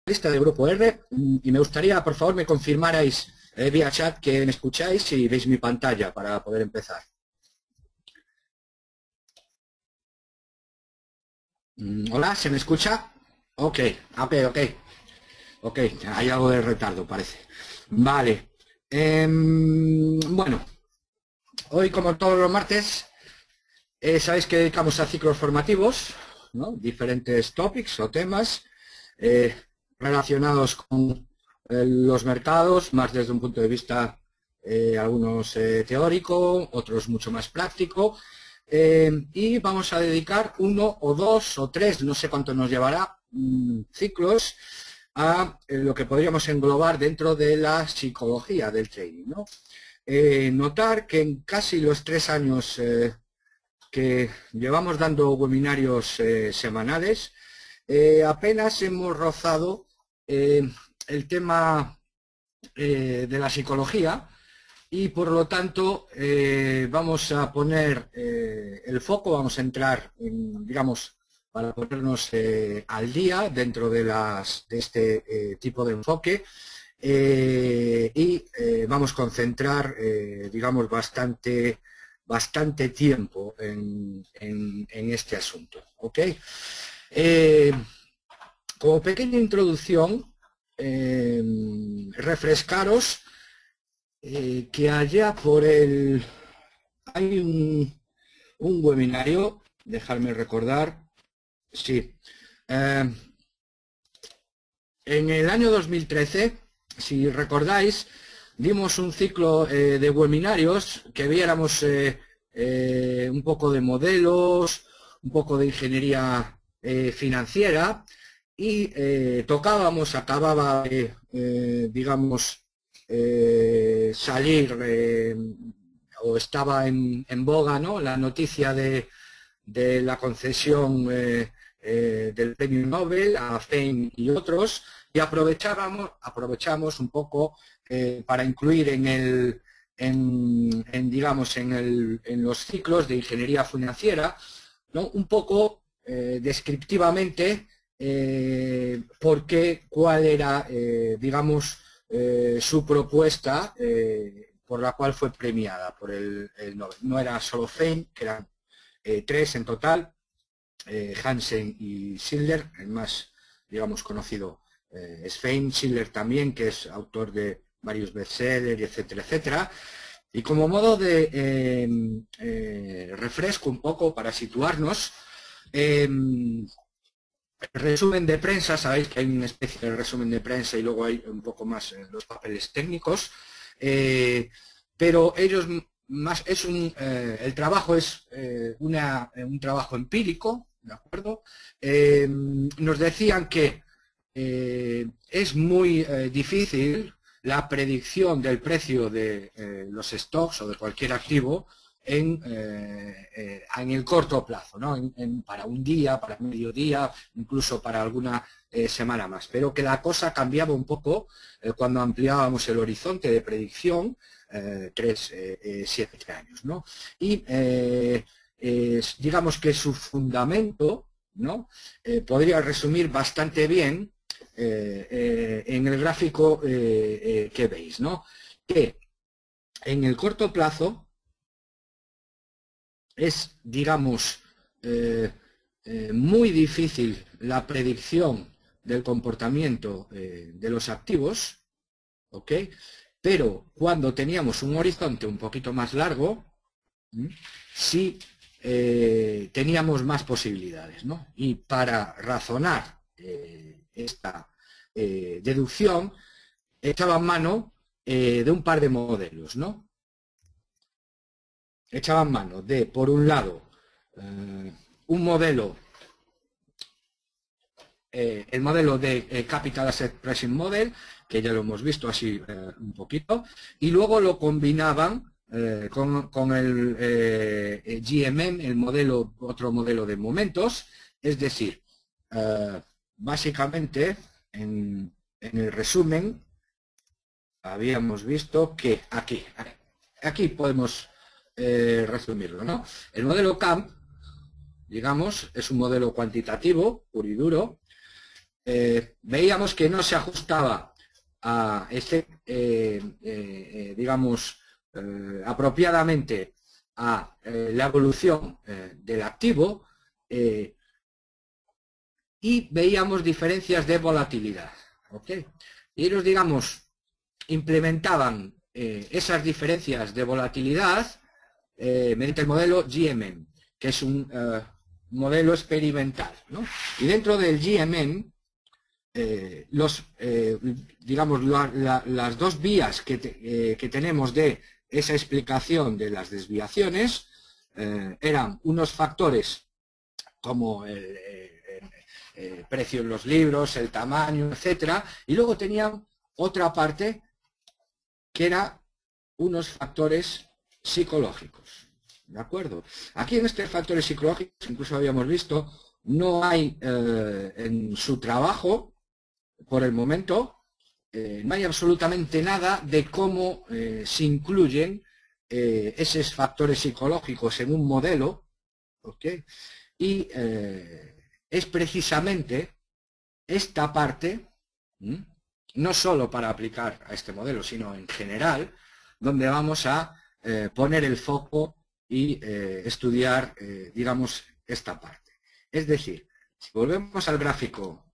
lista del grupo R y me gustaría, por favor, me confirmarais vía chat que me escucháis y veis mi pantalla para poder empezar. Hola, ¿se me escucha? Ok, ok, hay algo de retardo, parece. Vale. Bueno, hoy, como todos los martes, sabéis que dedicamos a ciclos formativos, ¿no? Diferentes topics o temas relacionados con los mercados, más desde un punto de vista, algunos teórico, otros mucho más práctico, y vamos a dedicar 1 o 2 o 3, no sé cuánto nos llevará, ciclos a lo que podríamos englobar dentro de la psicología del trading, ¿no? Notar que en casi los 3 años que llevamos dando webinarios semanales, apenas hemos rozado el tema de la psicología y por lo tanto vamos a poner el foco, vamos a entrar en, digamos, para ponernos al día dentro de este tipo de enfoque y vamos a concentrar, digamos, bastante tiempo en este asunto, ¿ok? Como pequeña introducción, refrescaros que allá por el... Hay un webinario, dejadme recordar, sí, en el año 2013, si recordáis, dimos un ciclo de webinarios que viéramos un poco de modelos, un poco de ingeniería financiera y acababa digamos, salir o estaba en boga, ¿no?, la noticia de la concesión del premio Nobel a Fein y otros, y aprovechamos un poco para incluir digamos, en los ciclos de ingeniería financiera, ¿no?, un poco descriptivamente cuál era, digamos, su propuesta por la cual fue premiada por el Nobel. No era solo Fein, que eran 3 en total, Hansen y Schiller, el más, digamos, conocido es Fein, Schiller también, que es autor de varios bestsellers, etcétera, etcétera. Y como modo de refresco un poco para situarnos, resumen de prensa, sabéis que hay una especie de resumen de prensa y luego hay un poco más los papeles técnicos, pero ellos más es el trabajo es un trabajo empírico, ¿de acuerdo? Nos decían que es muy difícil la predicción del precio de los stocks o de cualquier activo en el corto plazo, ¿no? Para un día, para medio día, incluso para alguna semana más. Pero que la cosa cambiaba un poco cuando ampliábamos el horizonte de predicción, 7 años, ¿no? Y digamos que su fundamento, ¿no?, podría resumir bastante bien en el gráfico que veis, ¿no?, que en el corto plazo es, digamos, muy difícil la predicción del comportamiento de los activos, ¿ok? Pero cuando teníamos un horizonte un poquito más largo, sí teníamos más posibilidades, ¿no? Y para razonar esta deducción, echaban mano de un par de modelos, ¿no? Echaban mano de, por un lado, un modelo, el modelo de Capital Asset Pricing Model, que ya lo hemos visto así un poquito, y luego lo combinaban con el GMM, otro modelo de momentos, es decir, básicamente, en el resumen, habíamos visto que aquí podemos resumirlo, ¿no? El modelo CAMP, digamos, es un modelo cuantitativo, puro y duro, veíamos que no se ajustaba a digamos, apropiadamente a la evolución del activo, y veíamos diferencias de volatilidad. ¿Okay? Y ellos, digamos, implementaban esas diferencias de volatilidad mediante el modelo GMM, que es un modelo experimental, ¿no? Y dentro del GMM, digamos, las dos vías que tenemos de esa explicación de las desviaciones eran unos factores como el precio en los libros, el tamaño, etcétera, y luego tenían otra parte que era unos factores psicológicos. ¿De acuerdo? Aquí en estos factores psicológicos, incluso habíamos visto, no hay en su trabajo, por el momento, no hay absolutamente nada de cómo se incluyen esos factores psicológicos en un modelo, ¿okay? Y es precisamente esta parte, no solo para aplicar a este modelo, sino en general, donde vamos a poner el foco y estudiar, digamos, esta parte. Es decir, si volvemos al gráfico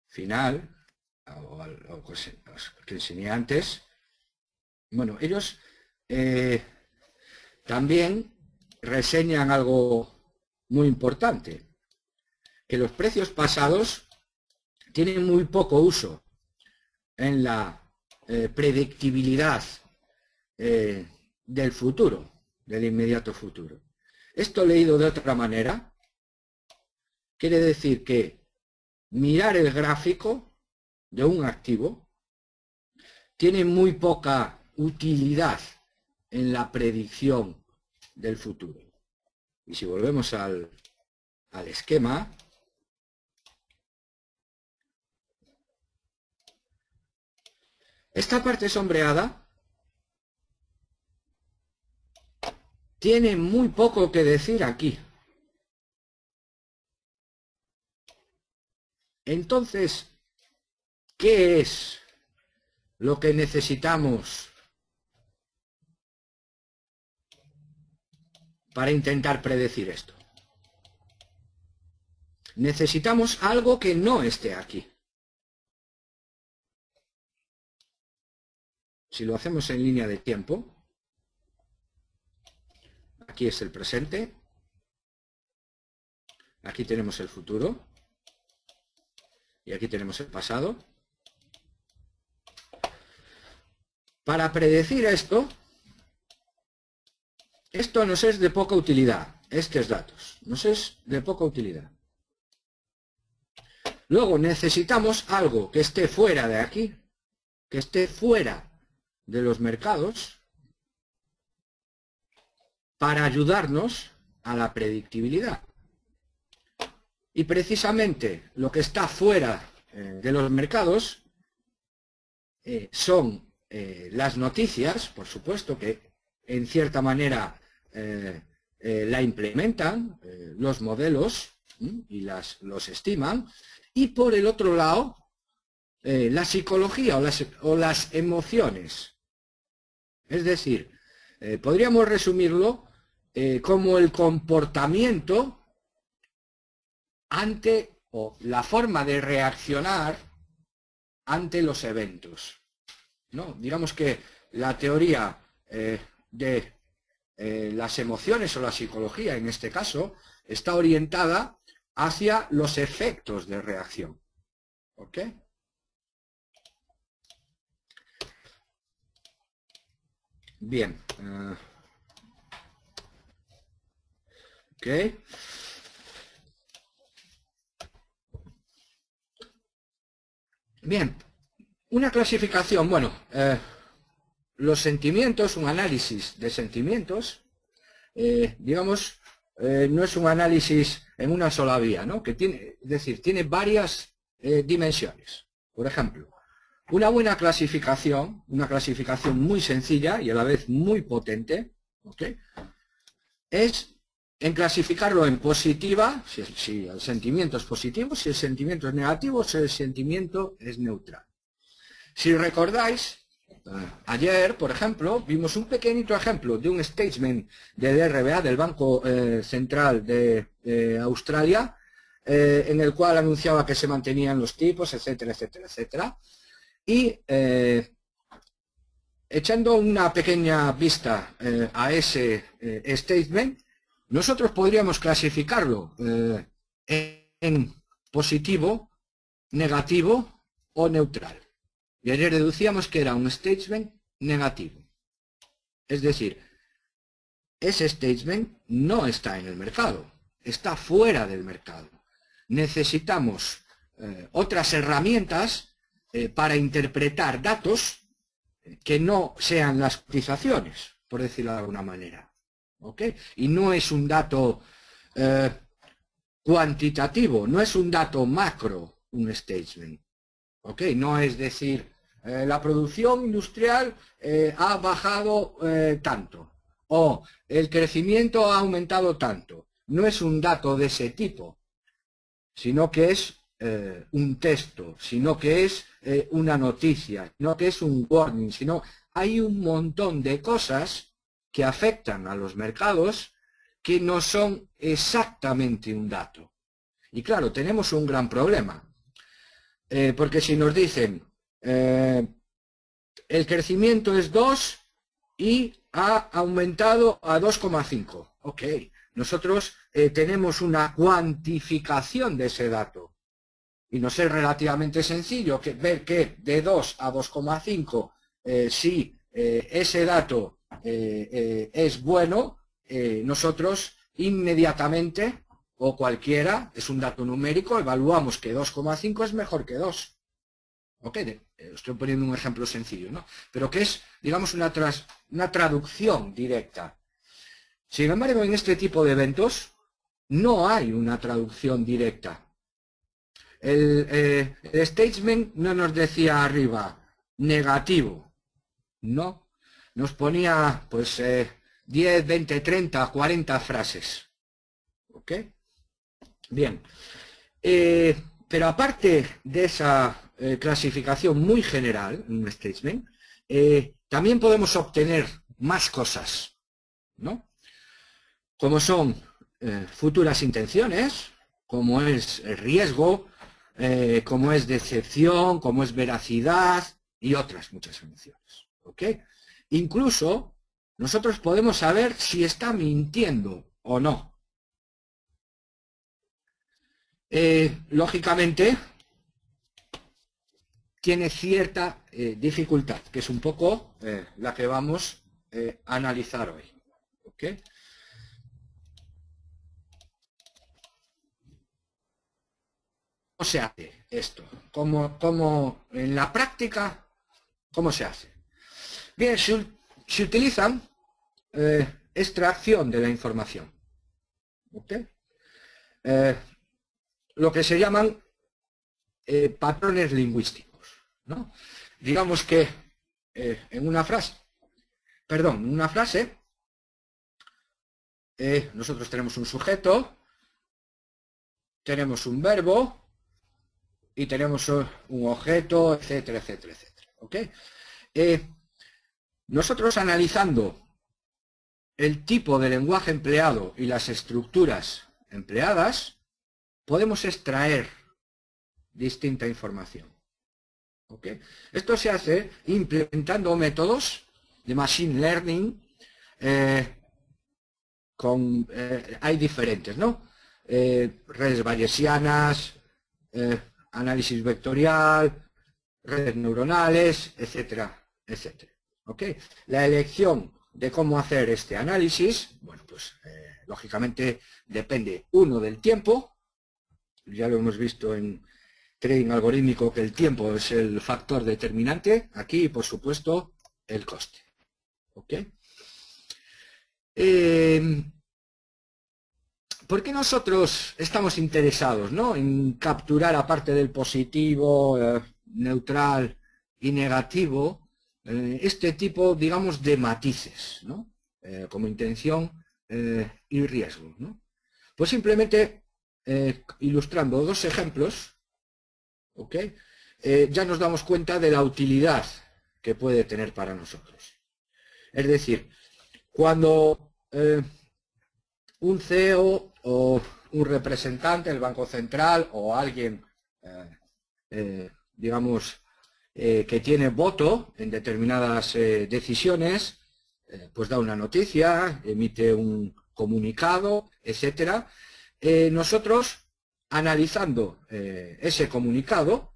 final, o al que enseñé antes, bueno, ellos también reseñan algo muy importante, que los precios pasados tienen muy poco uso en la predictibilidad del futuro, del inmediato futuro. Esto leído de otra manera quiere decir que mirar el gráfico de un activo tiene muy poca utilidad en la predicción del futuro. Y si volvemos al esquema, esta parte sombreada tiene muy poco que decir aquí. Entonces, ¿qué es lo que necesitamos para intentar predecir esto? Necesitamos algo que no esté aquí. Si lo hacemos en línea de tiempo, aquí es el presente, aquí tenemos el futuro y aquí tenemos el pasado. Para predecir esto nos es de poca utilidad, estos datos, nos es de poca utilidad. Luego necesitamos algo que esté fuera de aquí, que esté fuera de los mercados, para ayudarnos a la predictibilidad. Y precisamente lo que está fuera de los mercados son las noticias, por supuesto, que en cierta manera la implementan los modelos y los estiman, y por el otro lado la psicología o las emociones. Es decir, podríamos resumirlo como el comportamiento ante, o la forma de reaccionar ante los eventos, ¿no? Digamos que la teoría de las emociones o la psicología, en este caso, está orientada hacia los efectos de reacción. ¿Ok? Bien. Ok. Bien. Una clasificación, bueno, los sentimientos, un análisis de sentimientos, digamos, no es un análisis en una sola vía, ¿no? Que tiene, es decir, tiene varias dimensiones. Por ejemplo, una buena clasificación, una clasificación muy sencilla y a la vez muy potente, ¿ok? Es en clasificarlo en positiva, si el sentimiento es positivo, si el sentimiento es negativo, si el sentimiento es neutral. Si recordáis, ayer, por ejemplo, vimos un pequeñito ejemplo de un statement de DRBA, del Banco Central de Australia, en el cual anunciaba que se mantenían los tipos, etcétera, etcétera, etcétera. Y echando una pequeña vista a ese statement, nosotros podríamos clasificarlo en positivo, negativo o neutral. Y ayer deducíamos que era un statement negativo. Es decir, ese statement no está en el mercado, está fuera del mercado. Necesitamos otras herramientas para interpretar datos que no sean las cotizaciones, por decirlo de alguna manera. ¿Ok? Y no es un dato cuantitativo, no es un dato macro, un statement. ¿Ok? No es decir, la producción industrial ha bajado tanto, o el crecimiento ha aumentado tanto. No es un dato de ese tipo, sino que es un texto, sino que es una noticia, sino que es un warning, sino hay un montón de cosas que afectan a los mercados que no son exactamente un dato. Y claro, tenemos un gran problema, porque si nos dicen el crecimiento es 2 y ha aumentado a 2,5, ok, nosotros tenemos una cuantificación de ese dato. Y nos es relativamente sencillo ver que de 2 a 2,5, si ese dato es bueno, nosotros inmediatamente, o cualquiera, es un dato numérico, evaluamos que 2,5 es mejor que 2. Ok, estoy poniendo un ejemplo sencillo, ¿no? Pero que es, digamos, una traducción directa. Sin embargo, en este tipo de eventos no hay una traducción directa. El statement no nos decía arriba negativo, no, nos ponía pues 10, 20, 30, 40 frases. ¿Ok? Bien, pero aparte de esa clasificación muy general, un statement, también podemos obtener más cosas, ¿no? Como son futuras intenciones, como es el riesgo, como es decepción, como es veracidad y otras muchas emociones. ¿Ok? Incluso nosotros podemos saber si está mintiendo o no. Lógicamente, tiene cierta dificultad, que es un poco la que vamos a analizar hoy. ¿Ok? ¿Cómo se hace esto? ¿Cómo en la práctica, cómo se hace? Bien, se utilizan extracción de la información. ¿Ok? Lo que se llaman patrones lingüísticos, ¿no? Digamos que en una frase, nosotros tenemos un sujeto, tenemos un verbo y tenemos un objeto, etcétera, etcétera, etcétera. ¿Ok? Nosotros analizando el tipo de lenguaje empleado y las estructuras empleadas, podemos extraer distinta información. ¿Ok? Esto se hace implementando métodos de machine learning. Hay diferentes, ¿no? Redes bayesianas, análisis vectorial, redes neuronales, etcétera, etcétera. ¿Ok? La elección de cómo hacer este análisis, bueno, pues lógicamente depende, uno, del tiempo. Ya lo hemos visto en trading algorítmico que el tiempo es el factor determinante. Aquí, por supuesto, el coste. ¿Ok? ¿Por qué nosotros estamos interesados, ¿no?, en capturar, aparte del positivo, neutral y negativo, este tipo, digamos, de matices, ¿no? Como intención y riesgo, ¿no? Pues simplemente ilustrando dos ejemplos, ¿ok? Ya nos damos cuenta de la utilidad que puede tener para nosotros. Es decir, cuando un CEO o un representante del Banco Central o alguien, digamos, que tiene voto en determinadas decisiones, pues da una noticia, emite un comunicado, etcétera. Nosotros, analizando ese comunicado,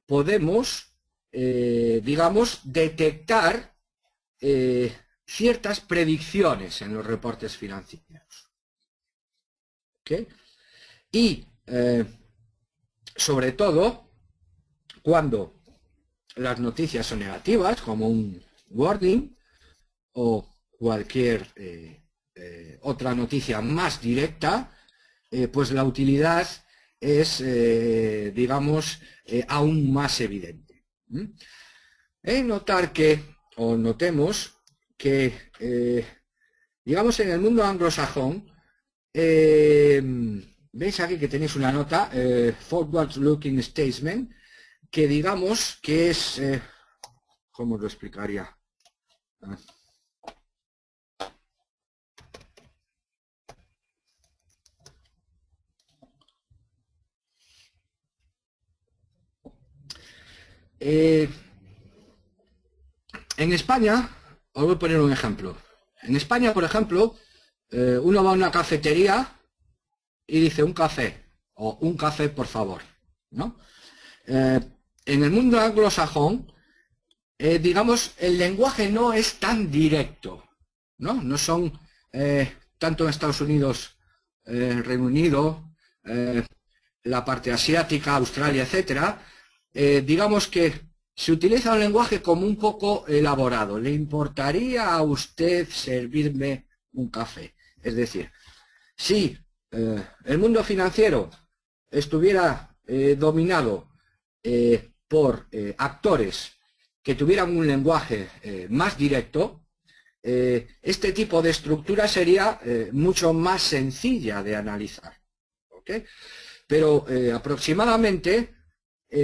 podemos, digamos, detectar ciertas predicciones en los reportes financieros. ¿Okay? Y, sobre todo, cuando las noticias son negativas, como un warning o cualquier otra noticia más directa, pues la utilidad es, digamos, aún más evidente. Notar que, o notemos que, digamos, en el mundo anglosajón, veis aquí que tenéis una nota, forward-looking statement, que digamos que es, ¿cómo os lo explicaría? En España, os voy a poner un ejemplo. En España, por ejemplo, uno va a una cafetería y dice un café, o un café por favor, ¿no? En el mundo anglosajón, digamos, el lenguaje no es tan directo, ¿no? No son, tanto en Estados Unidos, Reino Unido, la parte asiática, Australia, etcétera, digamos que se utiliza un lenguaje como un poco elaborado. ¿Le importaría a usted servirme un café? Es decir, si el mundo financiero estuviera dominado por actores que tuvieran un lenguaje más directo, este tipo de estructura sería mucho más sencilla de analizar. ¿Okay? Pero aproximadamente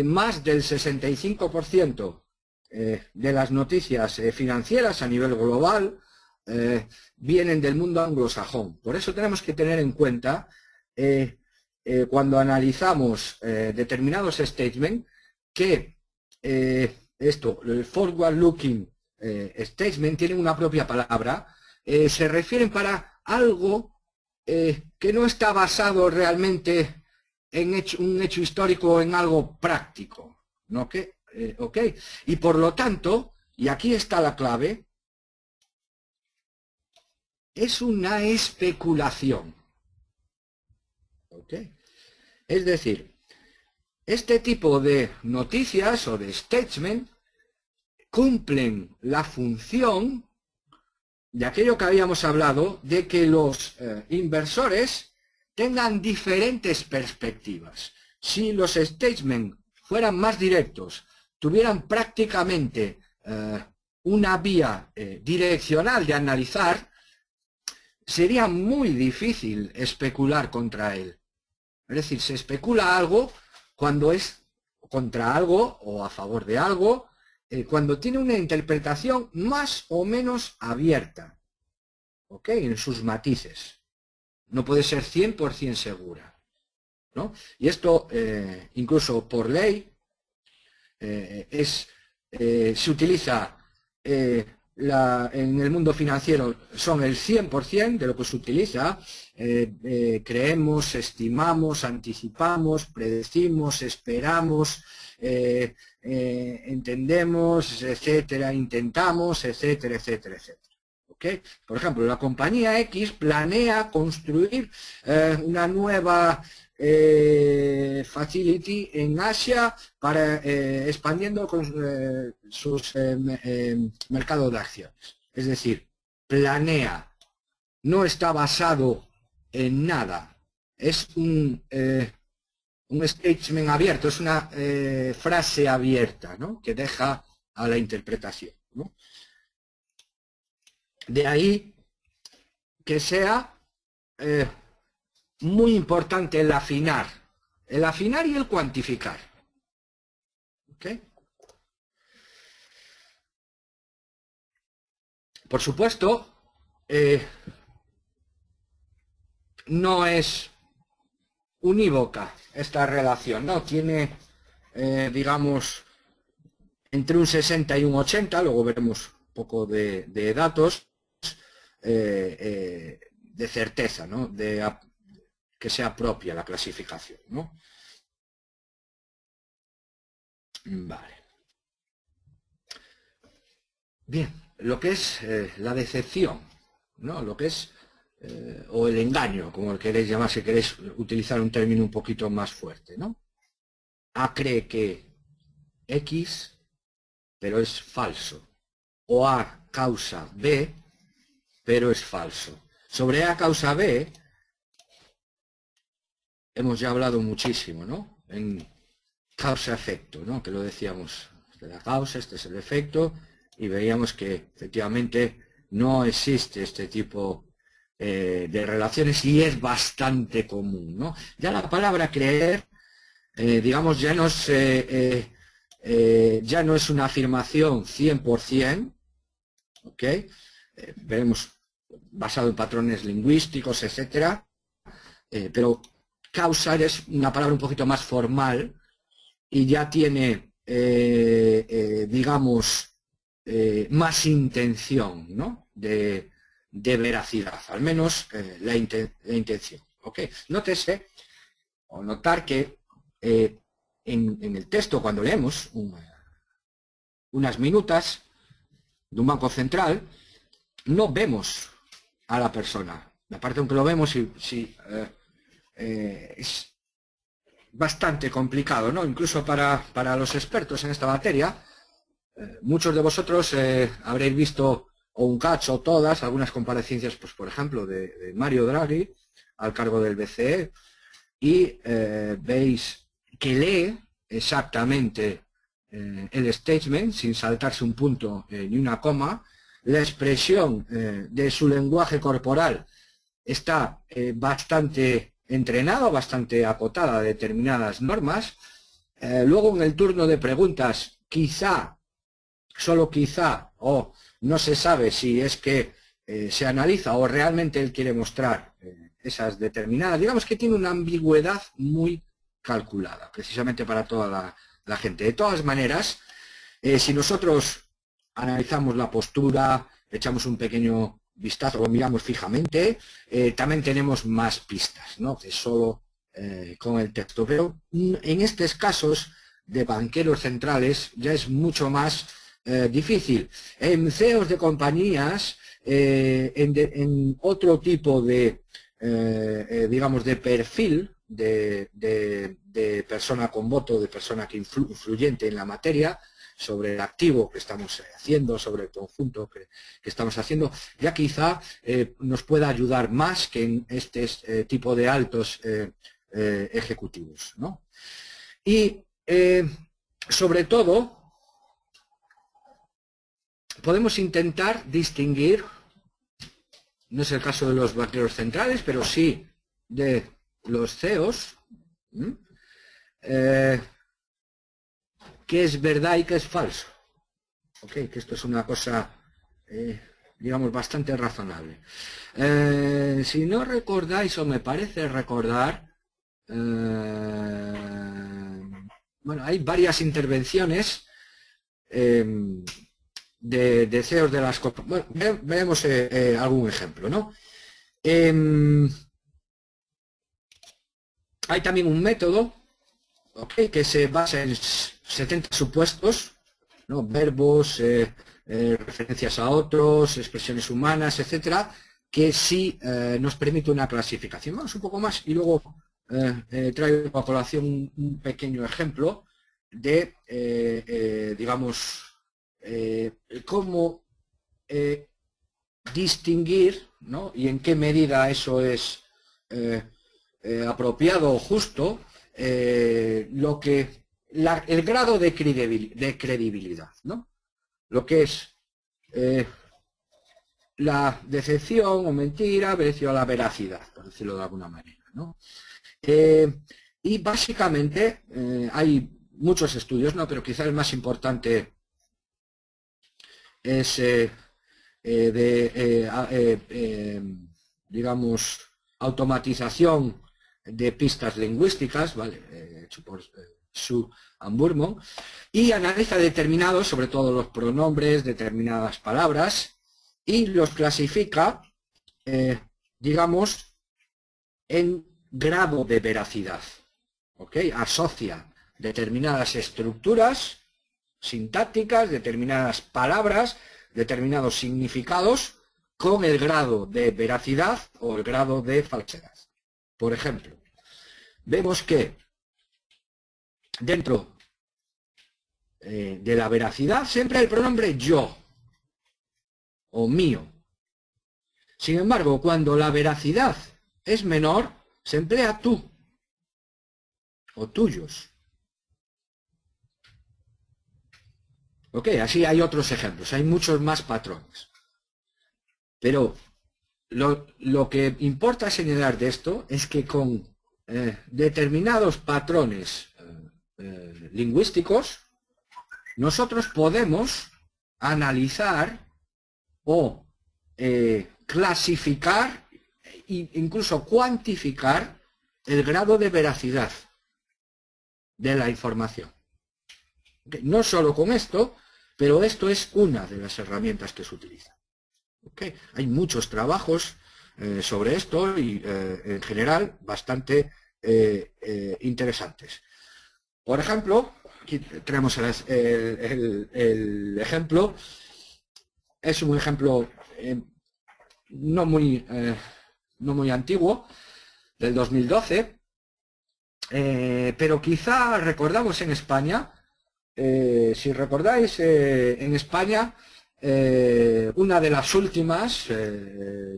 más del 65% de las noticias financieras a nivel global vienen del mundo anglosajón. Por eso tenemos que tener en cuenta, cuando analizamos determinados statements, que el forward-looking statement tiene una propia palabra, se refieren para algo que no está basado realmente en un hecho histórico o en algo práctico, ¿no? ¿Okay? Y por lo tanto, y aquí está la clave, es una especulación. ¿Okay? Es decir, este tipo de noticias o de statements cumplen la función de aquello que habíamos hablado, de que los inversores tengan diferentes perspectivas. Si los statements fueran más directos, tuvieran prácticamente una vía direccional de analizar, sería muy difícil especular contra él. Es decir, se especula algo cuando es contra algo o a favor de algo, cuando tiene una interpretación más o menos abierta, ¿ok? En sus matices. No puede ser 100% segura, ¿no? Y esto, incluso por ley, se utiliza en el mundo financiero, son el 100% de lo que se utiliza. Creemos, estimamos, anticipamos, predecimos, esperamos, entendemos, etcétera, intentamos, etcétera, etcétera, etcétera. ¿Okay? Por ejemplo, la compañía X planea construir una nueva facility en Asia para expandiendo sus mercados de acciones. Es decir, planea, no está basado en nada. Es un statement abierto, es una frase abierta, ¿no? Que deja a la interpretación, ¿no? De ahí que sea muy importante el afinar y el cuantificar. ¿Ok? Por supuesto, no es unívoca esta relación, ¿no? Tiene, digamos, entre un 60 y un 80, luego veremos un poco de datos, de certeza, ¿no? Que sea propia la clasificación, ¿no? Vale. Bien, lo que es la decepción, ¿no? Lo que es, o el engaño, como queréis llamar, si queréis utilizar un término un poquito más fuerte, ¿no? A cree que X, pero es falso. O A causa B, pero es falso. Sobre A causa B, hemos ya hablado muchísimo, ¿no? En causa-efecto, ¿no? Que lo decíamos, esta es la causa, este es el efecto, y veíamos que efectivamente no existe este tipo de relaciones y es bastante común, ¿no? Ya la palabra creer, digamos, ya no es una afirmación 100%, ¿ok? Veremos basado en patrones lingüísticos, etcétera, pero causar es una palabra un poquito más formal y ya tiene, digamos, más intención, ¿no? de veracidad, al menos la intención. ¿Ok? Nótese o notar que en el texto, cuando leemos unas minutas de un banco central, no vemos a la persona. Aparte, aunque lo vemos, es bastante complicado, ¿no? Incluso para los expertos en esta materia. Muchos de vosotros habréis visto o un cacho o todas, algunas comparecencias, pues por ejemplo, de Mario Draghi al cargo del BCE, y veis que lee exactamente el statement sin saltarse un punto ni una coma. La expresión de su lenguaje corporal está bastante entrenado, bastante acotada a determinadas normas. Luego en el turno de preguntas, quizá, solo quizá, o no se sabe si es que se analiza o realmente él quiere mostrar esas determinadas, digamos que tiene una ambigüedad muy calculada, precisamente para toda la gente. De todas maneras, si nosotros analizamos la postura, echamos un pequeño vistazo, lo miramos fijamente, también tenemos más pistas, ¿no? Que solo con el texto. Pero en estos casos de banqueros centrales ya es mucho más difícil. En CEOs de compañías, en otro tipo de, digamos, de perfil de persona con voto, de persona que influyente en la materia, sobre el activo que estamos haciendo, sobre el conjunto que estamos haciendo, ya quizá nos pueda ayudar más que en este tipo de altos ejecutivos, ¿no? Y sobre todo, podemos intentar distinguir, no es el caso de los banqueros centrales, pero sí de los CEOs, qué es verdad y qué es falso. ¿Ok? Que esto es una cosa, digamos, bastante razonable. Si no recordáis, o me parece recordar, bueno, hay varias intervenciones de CEOs de las compañías. Bueno, veremos algún ejemplo, ¿no? Hay también un método, ¿okay? Que se basa en 70 supuestos, ¿no? Verbos, referencias a otros, expresiones humanas, etcétera, que sí nos permite una clasificación. Vamos un poco más y luego traigo a colación un pequeño ejemplo de, digamos, cómo distinguir, ¿no? Y en qué medida eso es apropiado o justo, lo que el grado de credibilidad, ¿no? Lo que es la decepción o mentira versus la veracidad, por decirlo de alguna manera, ¿no? Y básicamente hay muchos estudios, ¿no? Pero quizá el más importante es digamos, automatización de pistas lingüísticas, ¿vale? Hecho por Su and Burman, y analiza determinados, sobre todo los pronombres, determinadas palabras, y los clasifica, digamos, en grado de veracidad. ¿Ok? Asocia determinadas estructuras sintácticas, determinadas palabras, determinados significados con el grado de veracidad o el grado de falsedad. Por ejemplo, vemos que dentro de la veracidad siempre el pronombre yo o mío. Sin embargo, cuando la veracidad es menor, se emplea tú o tuyos. Ok, así hay otros ejemplos, hay muchos más patrones. Pero lo que importa señalar de esto es que con determinados patrones lingüísticos, nosotros podemos analizar o clasificar e incluso cuantificar el grado de veracidad de la información. Okay. No solo con esto, pero esto es una de las herramientas que se utilizan. Okay. Hay muchos trabajos sobre esto y en general bastante interesantes. Por ejemplo, aquí tenemos el ejemplo, es un ejemplo no muy antiguo, del 2012, pero quizá recordamos en España, si recordáis, en España, una de las últimas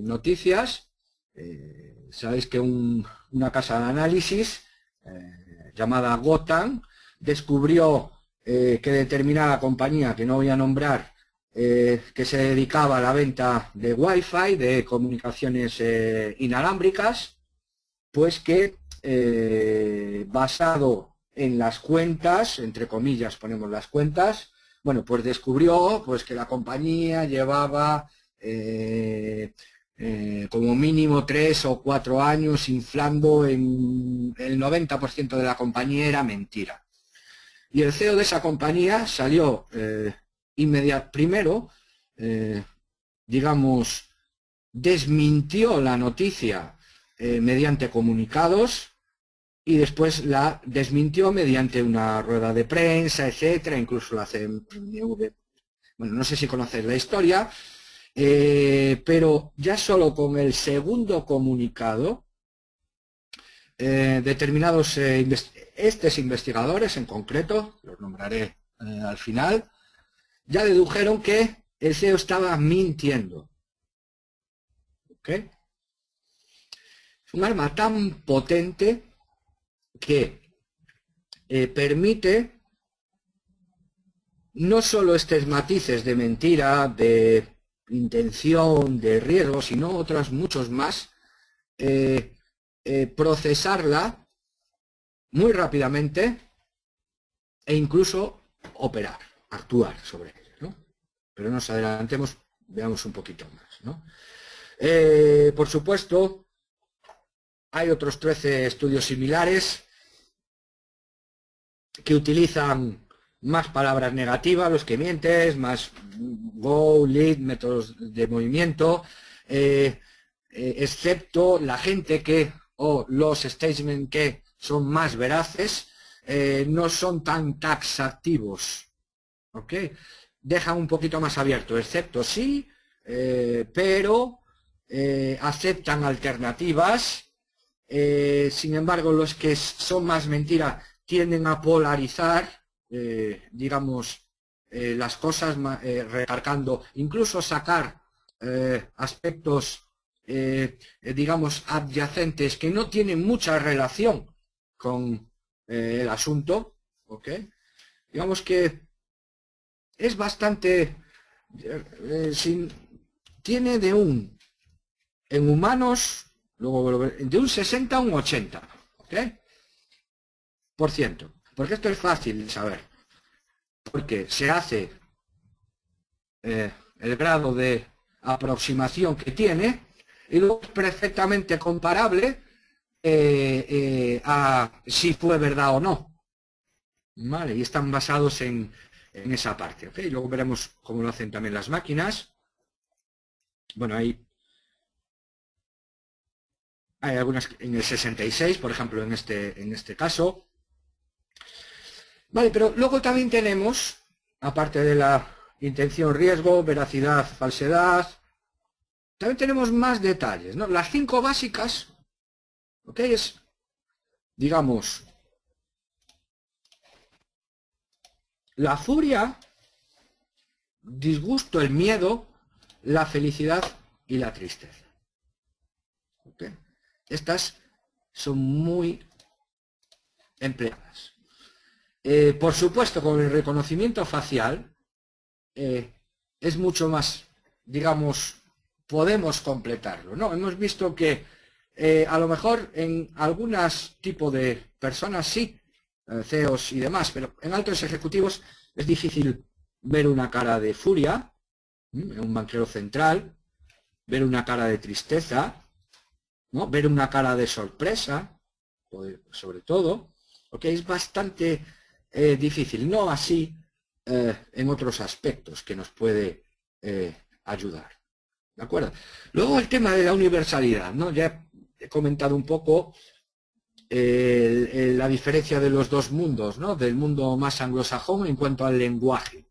noticias, sabéis que una casa de análisis llamada Gotham descubrió que determinada compañía, que no voy a nombrar, que se dedicaba a la venta de Wi-Fi, de comunicaciones inalámbricas, pues que basado en las cuentas, entre comillas ponemos las cuentas, bueno, pues descubrió pues que la compañía llevaba como mínimo 3 o 4 años inflando, en el 90% de la compañía era mentira. Y el CEO de esa compañía salió primero, digamos, desmintió la noticia mediante comunicados y después la desmintió mediante una rueda de prensa, etcétera, incluso la CNV. Bueno, no sé si conocéis la historia, pero ya solo con el segundo comunicado, determinados estos investigadores en concreto, los nombraré al final, ya dedujeron que el CEO estaba mintiendo. ¿Ok? Es un arma tan potente que permite no solo estos matices de mentira, de intención, de riesgo, sino otros muchos más, procesarla muy rápidamente e incluso operar, actuar sobre ella, ¿no? Pero nos adelantemos, veamos un poquito más, ¿no? Por supuesto, hay otros 13 estudios similares que utilizan más palabras negativas, los que mientes, más go, lead, métodos de movimiento, excepto la gente que, o los statements que son más veraces, no son tan taxativos, ¿ok? Dejan un poquito más abierto, excepto sí, pero aceptan alternativas. Sin embargo, los que son más mentira tienden a polarizar, digamos, las cosas, recargando, incluso sacar aspectos, digamos, adyacentes que no tienen mucha relación con el asunto, ¿ok? Digamos que es bastante, tiene en humanos, luego de un 60 a un 80, ¿ok? Por ciento. Porque esto es fácil de saber. Porque se hace el grado de aproximación que tiene y luego es perfectamente comparable a si fue verdad o no. ¿Vale? Y están basados en esa parte, ¿ok? Luego veremos cómo lo hacen también las máquinas. Bueno, hay algunas en el 66, por ejemplo, en este caso. Vale, pero luego también tenemos, aparte de la intención, riesgo, veracidad, falsedad, también tenemos más detalles, ¿no? Las 5 básicas, ¿ok? Es, digamos, la furia, disgusto, el miedo, la felicidad y la tristeza. ¿Ok? Estas son muy empleadas. Por supuesto, con el reconocimiento facial es mucho más, digamos, podemos completarlo, ¿no? Hemos visto que a lo mejor en algunos tipos de personas sí, CEOs y demás, pero en altos ejecutivos es difícil ver una cara de furia, en un banquero central, ver una cara de tristeza, ¿no? Ver una cara de sorpresa, sobre todo, porque es bastante difícil, no así en otros aspectos que nos puede ayudar. ¿De acuerdo? Luego el tema de la universalidad, ¿no? Ya he comentado un poco la diferencia de los dos mundos, ¿no? Del mundo más anglosajón en cuanto al lenguaje,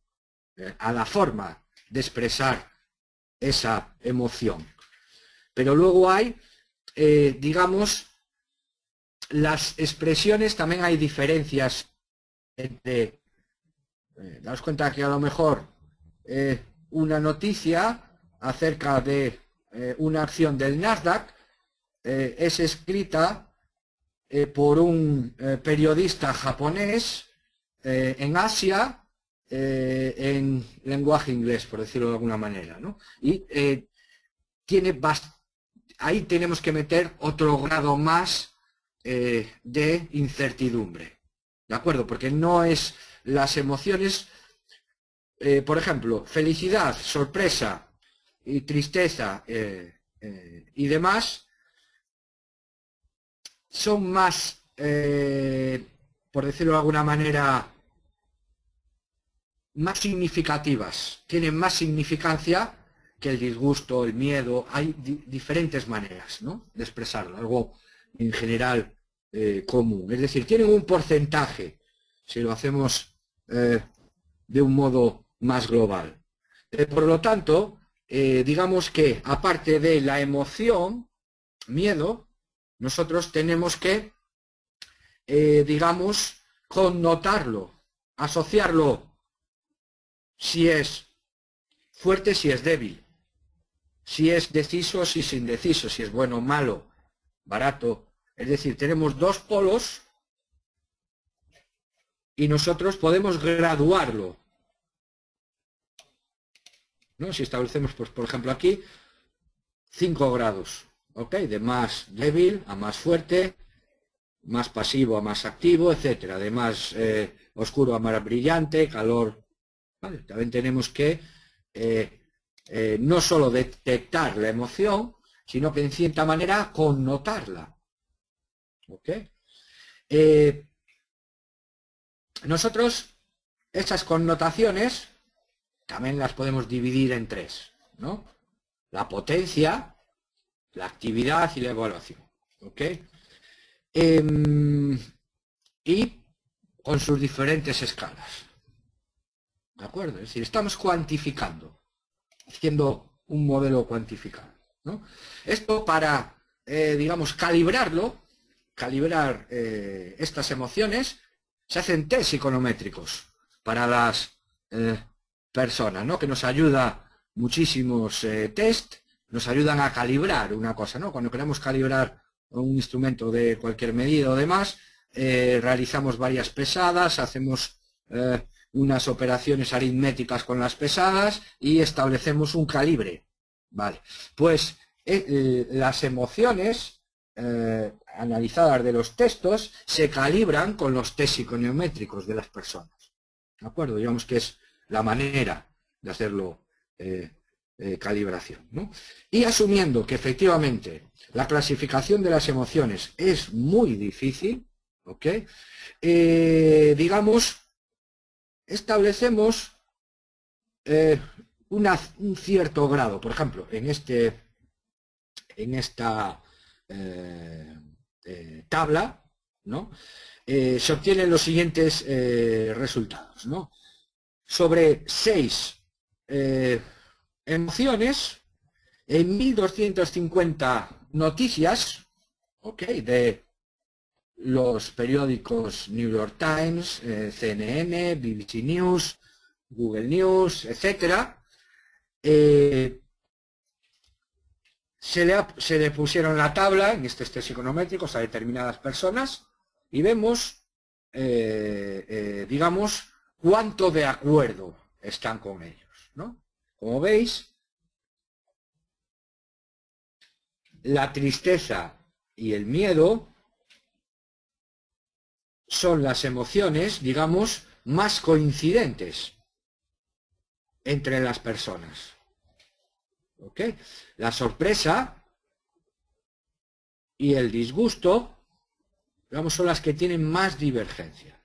a la forma de expresar esa emoción. Pero luego hay, digamos, las expresiones, también hay diferencias entre, daos cuenta que a lo mejor una noticia acerca de una acción del Nasdaq es escrita por un periodista japonés en Asia en lenguaje inglés, por decirlo de alguna manera, ¿no? Y ahí tenemos que meter otro grado más de incertidumbre, ¿de acuerdo? Porque no es las emociones, por ejemplo, felicidad, sorpresa y tristeza y demás, son más, por decirlo de alguna manera, más significativas, tienen más significancia que el disgusto, el miedo. Hay diferentes maneras, ¿no?, de expresarlo, algo en general común. Es decir, tienen un porcentaje, si lo hacemos de un modo más global. Por lo tanto, digamos que aparte de la emoción, miedo, nosotros tenemos que, digamos, connotarlo, asociarlo, si es fuerte, si es débil, si es deciso, si es indeciso, si es bueno, malo, barato. Es decir, tenemos dos polos y nosotros podemos graduarlo, ¿no? Si establecemos, pues, por ejemplo, aquí 5 grados, ¿ok? De más débil a más fuerte, más pasivo a más activo, etcétera, de más oscuro a más brillante, calor. ¿Vale? También tenemos que no solo detectar la emoción, sino que en cierta manera connotarla. ¿Ok? Nosotros esas connotaciones también las podemos dividir en 3, ¿no? La potencia, la actividad y la evaluación. ¿Ok? Y con sus diferentes escalas. ¿De acuerdo? Es decir, estamos cuantificando, haciendo un modelo cuantificado, ¿no? Esto para, digamos, calibrar estas emociones, se hacen test psiconométricos para las personas, ¿no? Que nos ayuda muchísimos test, nos ayudan a calibrar una cosa, ¿no? Cuando queremos calibrar un instrumento de cualquier medida o demás, realizamos varias pesadas, hacemos unas operaciones aritméticas con las pesadas y establecemos un calibre, Vale, pues las emociones analizadas de los textos se calibran con los test psiconeométricos de las personas. ¿De acuerdo? Digamos que es la manera de hacerlo calibración, ¿no? Y asumiendo que efectivamente la clasificación de las emociones es muy difícil, ¿ok? Digamos, establecemos un cierto grado. Por ejemplo, en esta tabla, ¿no? Se obtienen los siguientes resultados, ¿no? Sobre 6 emociones, en 1250 noticias, ¿ok?, de los periódicos New York Times, CNN, BBC News, Google News, etcétera, se le pusieron la tabla en estos test psiconométricos a determinadas personas y vemos, digamos, cuánto de acuerdo están con ellos, ¿no? Como veis, la tristeza y el miedo son las emociones, digamos, más coincidentes entre las personas. ¿Ok? La sorpresa y el disgusto, digamos, son las que tienen más divergencia.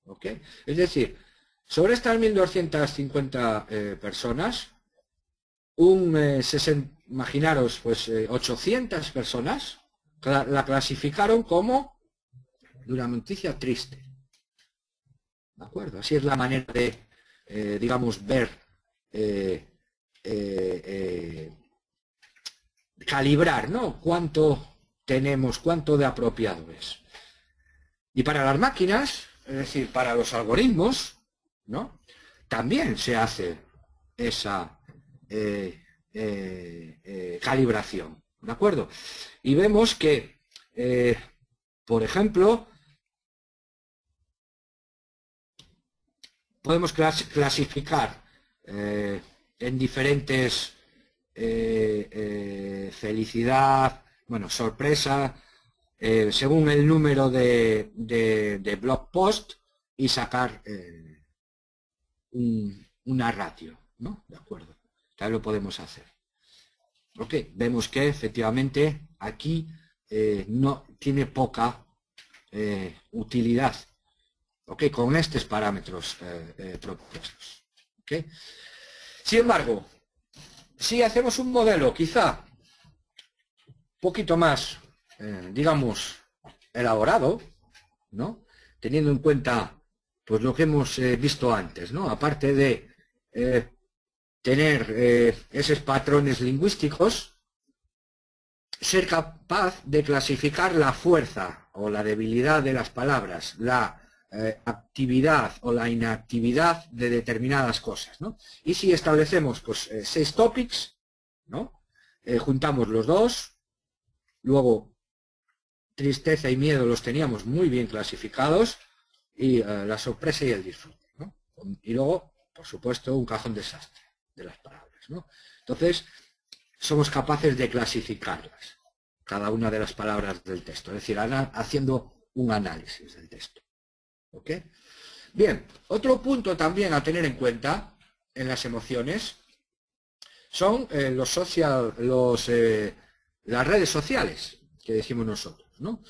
¿Ok? Es decir, sobre estas 1250 personas, imaginaros, pues 800 personas la clasificaron como de una noticia triste. ¿De acuerdo? Así es la manera de, digamos, ver, calibrar, ¿no? Cuánto tenemos, cuánto de apropiado es. Y para las máquinas, es decir, para los algoritmos, ¿no?, también se hace esa calibración, ¿de acuerdo? Y vemos que, por ejemplo, podemos clasificar en diferentes felicidad, bueno, sorpresa, según el número de blog post y sacar una ratio, ¿no? De acuerdo, también lo podemos hacer. Ok, vemos que efectivamente aquí no tiene poca utilidad, ok, con estos parámetros propuestos. Okay. Sin embargo, si hacemos un modelo quizá un poquito más, digamos, elaborado, ¿no?, teniendo en cuenta pues lo que hemos visto antes, ¿no?, aparte de tener esos patrones lingüísticos, ser capaz de clasificar la fuerza o la debilidad de las palabras, la actividad o la inactividad de determinadas cosas, ¿no? Y si establecemos pues 6 topics, ¿no?, juntamos los dos, luego tristeza y miedo los teníamos muy bien clasificados y la sorpresa y el disfrute, ¿no? Y luego, por supuesto, un cajón desastre de las palabras, ¿no? Entonces, somos capaces de clasificarlas, cada una de las palabras del texto, es decir, haciendo un análisis del texto. ¿Ok? Bien, otro punto también a tener en cuenta en las emociones son las redes sociales, que decimos nosotros, ¿no?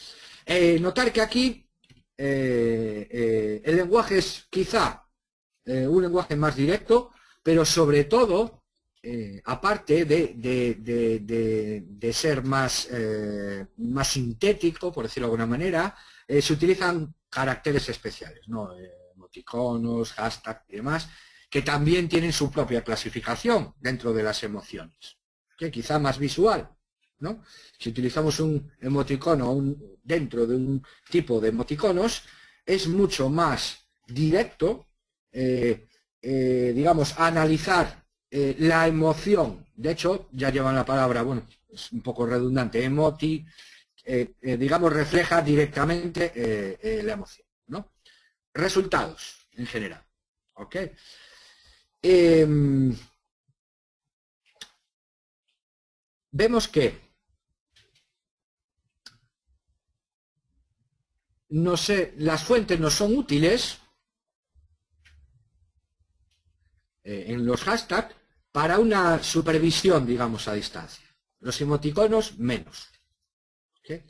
Notar que aquí el lenguaje es quizá un lenguaje más directo, pero sobre todo, aparte de ser más sintético, por decirlo de alguna manera, se utilizan caracteres especiales, ¿no?, emoticonos, hashtags y demás, que también tienen su propia clasificación dentro de las emociones, que quizá más visual, ¿no? Si utilizamos un emoticono dentro de un tipo de emoticonos, es mucho más directo, digamos, analizar la emoción. De hecho, ya llevan la palabra, bueno, es un poco redundante, emoti, digamos, refleja directamente la emoción, ¿no? Resultados, en general. ¿Ok? vemos que las fuentes no son útiles en los hashtags para una supervisión, digamos, a distancia. Los emoticonos menos. ¿Okay?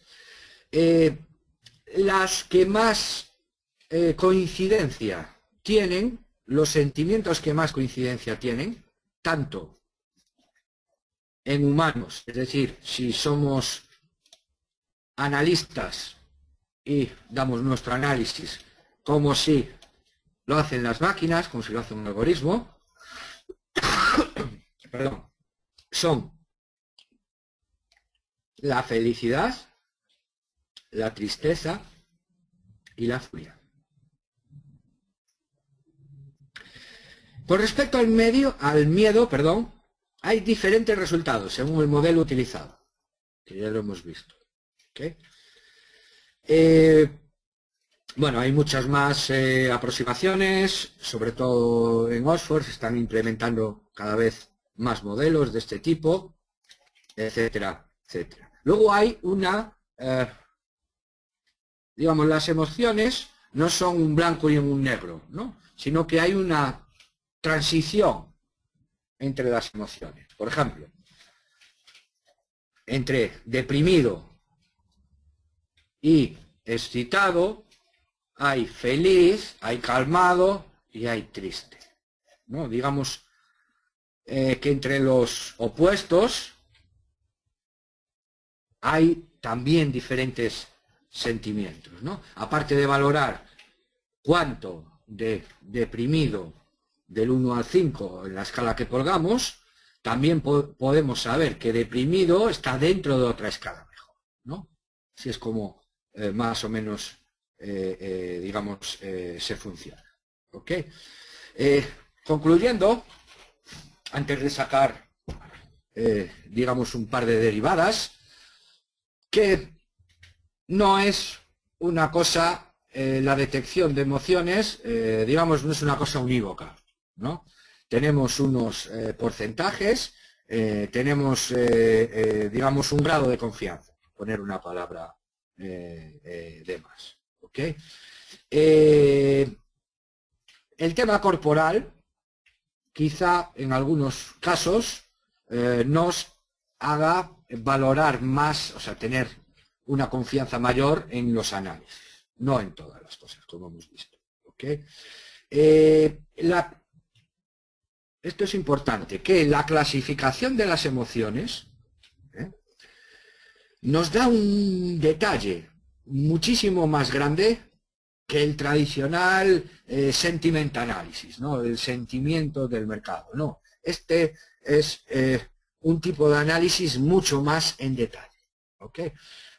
Las que más coincidencia tienen, los sentimientos que más coincidencia tienen, tanto en humanos, es decir, si somos analistas y damos nuestro análisis como si lo hacen las máquinas, como si lo hace un algoritmo, perdón, son la felicidad, la tristeza y la furia. Con respecto al miedo, hay diferentes resultados según el modelo utilizado, que ya lo hemos visto. ¿Okay? Bueno, hay muchas más aproximaciones, sobre todo en Oxford se están implementando cada vez más modelos de este tipo, etcétera, etcétera. Luego hay digamos, las emociones no son un blanco y un negro, ¿no? Sino que hay una transición entre las emociones. Por ejemplo, entre deprimido y excitado, hay feliz, hay calmado y hay triste, ¿no? Digamos que entre los opuestos hay también diferentes sentimientos, ¿no? Aparte de valorar cuánto de deprimido del 1 al 5 en la escala que colgamos, también podemos saber que deprimido está dentro de otra escala mejor, ¿no? Así es como más o menos, digamos, se funciona. ¿Ok? Concluyendo, antes de sacar, digamos, un par de derivadas, que no es una cosa, la detección de emociones, digamos, no es una cosa unívoca, ¿no? Tenemos unos porcentajes, tenemos, digamos, un grado de confianza, poner una palabra de más. ¿Ok? El tema corporal, quizá en algunos casos, nos haga valorar más, o sea, tener una confianza mayor en los análisis, no en todas las cosas, como hemos visto. ¿Okay? Esto es importante, que la clasificación de las emociones nos da un detalle muchísimo más grande que el tradicional sentiment analysis, ¿no? El sentimiento del mercado. No, este es un tipo de análisis mucho más en detalle. ¿Okay?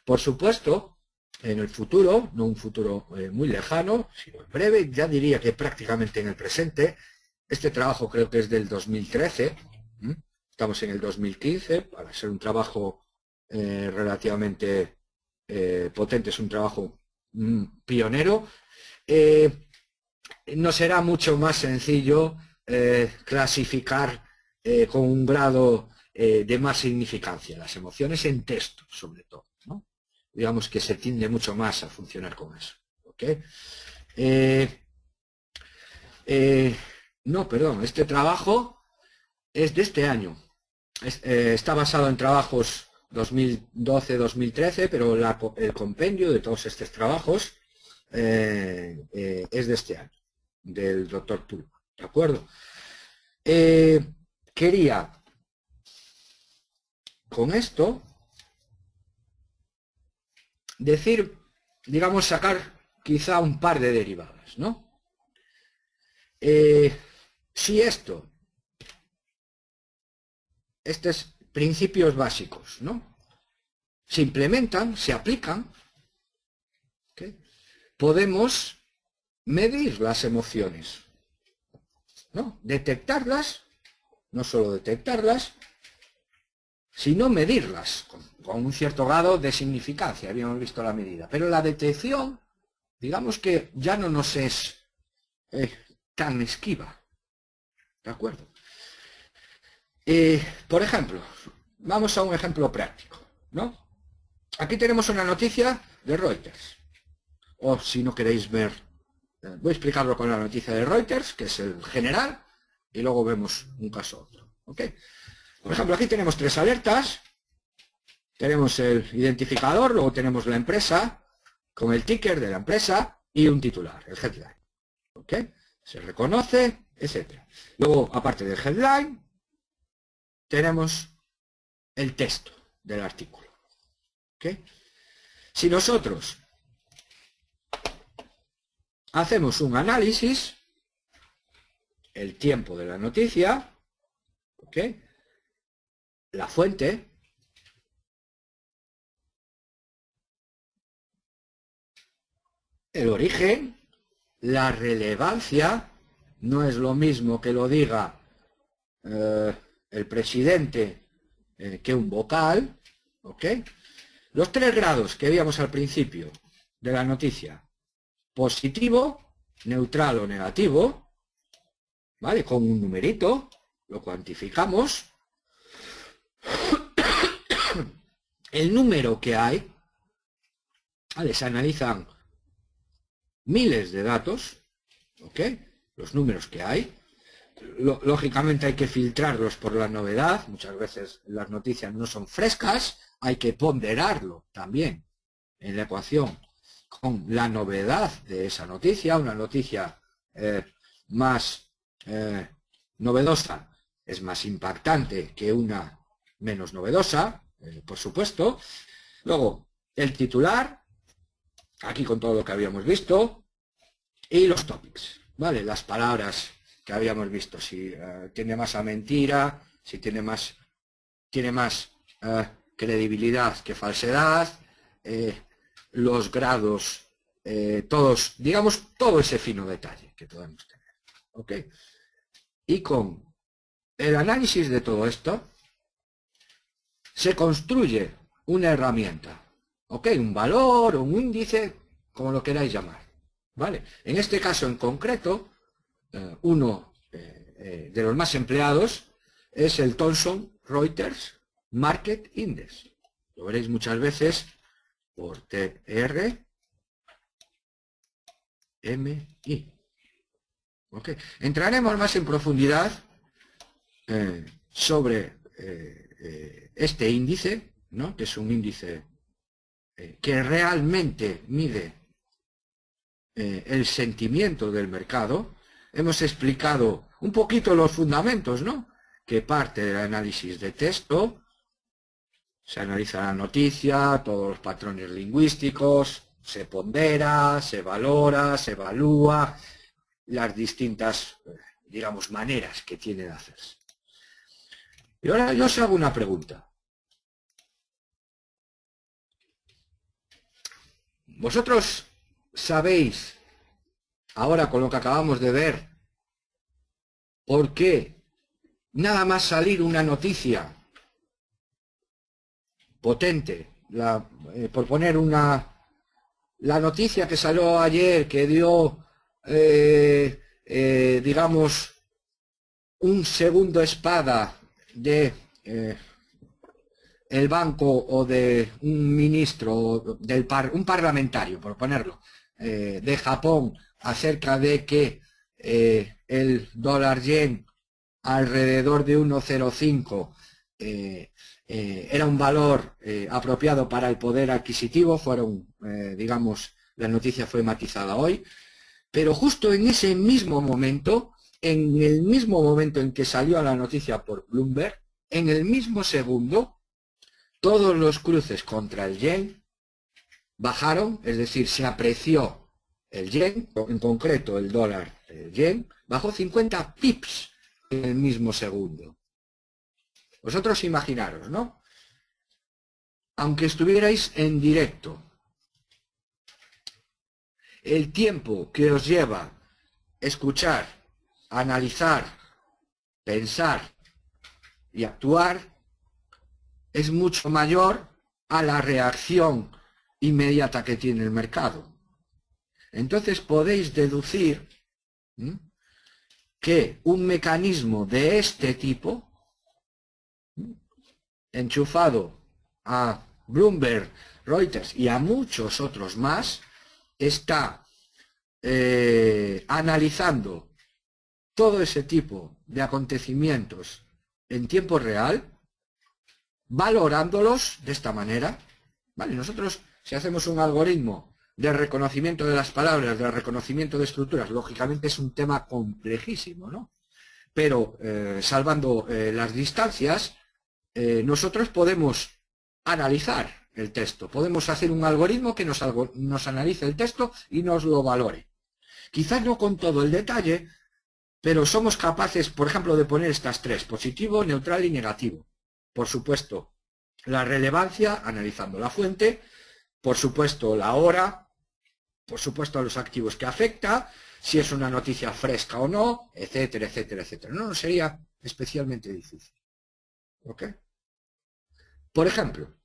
Por supuesto, en el futuro, no un futuro muy lejano, sino en breve, ya diría que prácticamente en el presente, este trabajo creo que es del 2013, estamos en el 2015, para ser un trabajo relativamente potente, es un trabajo pionero, no será mucho más sencillo clasificar con un grado de más significancia las emociones en texto, sobre todo, ¿no? Digamos que se tiende mucho más a funcionar con eso. ¿Okay? No, perdón, este trabajo es de este año. Está basado en trabajos 2012-2013, pero el compendio de todos estos trabajos es de este año, del doctor Pulman. ¿De acuerdo? Quería con esto decir, digamos, sacar quizá un par de derivadas, ¿no? Si estos principios básicos, ¿no? Se implementan, se aplican, ¿okay? Podemos medir las emociones, ¿no? Detectarlas, no solo detectarlas, sino medirlas con un cierto grado de significancia, habíamos visto la medida. Pero la detección, digamos que ya no nos es tan esquiva. ¿De acuerdo? Por ejemplo, vamos a un ejemplo práctico, ¿no? Aquí tenemos una noticia de Reuters. O si no queréis ver, voy a explicarlo con la noticia de Reuters, que es el general, y luego vemos un caso a otro. ¿Ok? Por ejemplo, aquí tenemos 3 alertas. Tenemos el identificador, luego tenemos la empresa, con el ticker de la empresa y un titular, el headline. ¿Ok? Se reconoce, etc. Luego, aparte del headline, tenemos el texto del artículo. ¿Ok? Si nosotros hacemos un análisis, el tiempo de la noticia, ¿ok? La fuente, el origen, la relevancia, no es lo mismo que lo diga el presidente que un vocal, ¿ok? Los 3 grados que veíamos al principio de la noticia, positivo, neutral o negativo, ¿vale? Con un numerito, lo cuantificamos. El número que hay, ¿vale? Se analizan miles de datos, ¿ok? Los números que hay. Lógicamente hay que filtrarlos por la novedad. Muchas veces las noticias no son frescas. Hay que ponderarlo también en la ecuación con la novedad de esa noticia. Una noticia más novedosa es más impactante que una menos novedosa, por supuesto. Luego, el titular, aquí con todo lo que habíamos visto, y los topics, ¿vale? Las palabras que habíamos visto, si tiene más a mentira, si tiene más credibilidad que falsedad, los grados, todos, digamos, todo ese fino detalle que podemos tener, ¿ok? Y con el análisis de todo esto, se construye una herramienta, ¿ok? Un valor o un índice, como lo queráis llamar, ¿vale? En este caso en concreto, uno de los más empleados es el Thomson Reuters Market Index. Lo veréis muchas veces por TRMI. ¿Ok? Entraremos más en profundidad sobre este índice, ¿no? Que es un índice que realmente mide el sentimiento del mercado. Hemos explicado un poquito los fundamentos, ¿no? Que parte del análisis de texto, se analiza la noticia, todos los patrones lingüísticos, se pondera, se valora, se evalúa, las distintas, digamos, maneras que tiene de hacerse. Y ahora yo os hago una pregunta. ¿Vosotros sabéis, ahora con lo que acabamos de ver, por qué nada más salir una noticia potente, por poner la noticia que salió ayer, que dio, digamos, un segundo espada de el banco o de un ministro, un parlamentario, por ponerlo, de Japón, acerca de que el dólar yen alrededor de 1,05 era un valor apropiado para el poder adquisitivo. Fueron, digamos, la noticia fue matizada hoy, pero justo en ese mismo momento, en el mismo momento en que salió la noticia por Bloomberg, en el mismo segundo, todos los cruces contra el yen bajaron, es decir, se apreció el yen, en concreto el dólar yen, bajó 50 pips en el mismo segundo. Vosotros imaginaros, ¿no? Aunque estuvierais en directo, el tiempo que os lleva escuchar, analizar, pensar y actuar es mucho mayor a la reacción inmediata que tiene el mercado. Entonces podéis deducir que un mecanismo de este tipo enchufado a Bloomberg, Reuters y a muchos otros más, está analizando todo ese tipo de acontecimientos en tiempo real, valorándolos de esta manera. ¿Vale? Nosotros, si hacemos un algoritmo de reconocimiento de las palabras, de reconocimiento de estructuras, lógicamente es un tema complejísimo, ¿no? Pero salvando las distancias, nosotros podemos analizar el texto, podemos hacer un algoritmo que nos analice el texto y nos lo valore. Quizás no con todo el detalle, pero somos capaces, por ejemplo, de poner estas tres: positivo, neutral y negativo. Por supuesto, la relevancia, analizando la fuente; por supuesto, la hora; por supuesto, los activos que afecta; si es una noticia fresca o no, etcétera, etcétera, etcétera. No sería especialmente difícil. ¿Ok? Por ejemplo,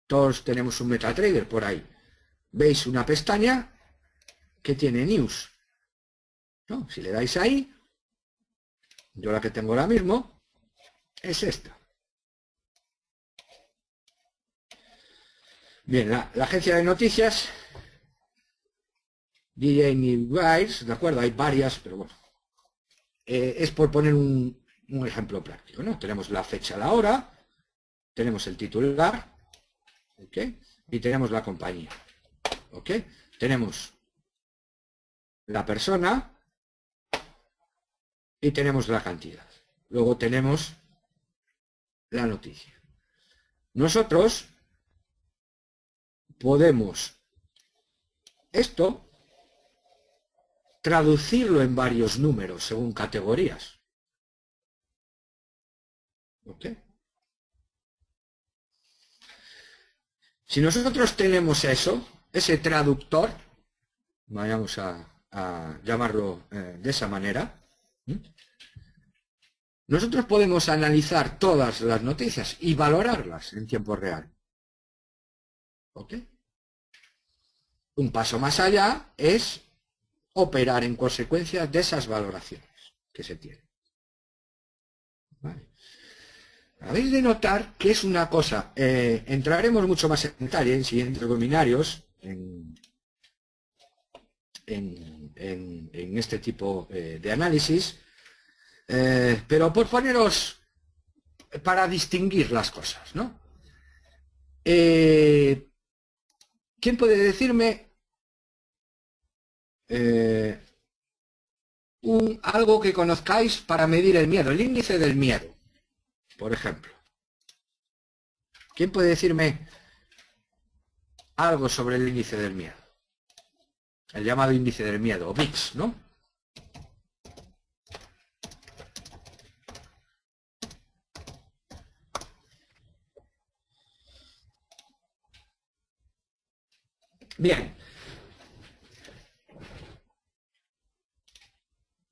todos tenemos un MetaTrader por ahí. Veis una pestaña que tiene News, ¿no? Si le dais ahí, yo la que tengo ahora mismo es esta. Bien, la agencia de noticias DJ News, ¿de acuerdo? Hay varias, pero bueno. Es por poner un ejemplo práctico, ¿no? Tenemos la fecha, la hora, tenemos el titular, ¿ok? Y tenemos la compañía, ¿ok? Tenemos la persona y tenemos la cantidad. Luego tenemos la noticia. Nosotros podemos esto traducirlo en varios números según categorías. ¿Ok? Si nosotros tenemos eso, ese traductor, vayamos a llamarlo de esa manera, nosotros podemos analizar todas las noticias y valorarlas en tiempo real. ¿Ok? Un paso más allá es operar en consecuencia de esas valoraciones que se tienen. ¿Vale? Habéis de notar que es una cosa, entraremos mucho más en detalle en siguientes webinarios en este tipo de análisis, pero por poneros, para distinguir las cosas, ¿no? ¿Quién puede decirme algo que conozcáis para medir el miedo? El índice del miedo, por ejemplo. ¿Quién puede decirme algo sobre el índice del miedo? El llamado índice del miedo, o VIX, ¿no? Bien.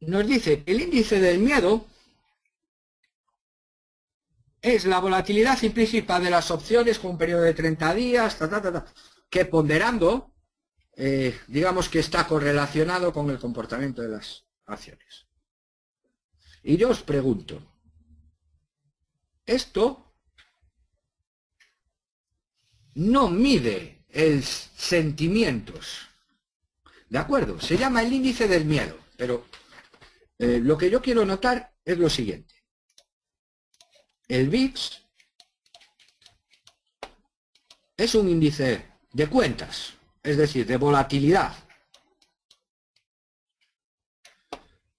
Nos dice que el índice del miedo es la volatilidad implícita de las opciones con un periodo de 30 días, que ponderando, digamos que está correlacionado con el comportamiento de las acciones. Y yo os pregunto, esto no mide sentimientos, ¿de acuerdo? Se llama el índice del miedo, pero lo que yo quiero notar es lo siguiente. El VIX es un índice de cuentas, es decir, de volatilidad.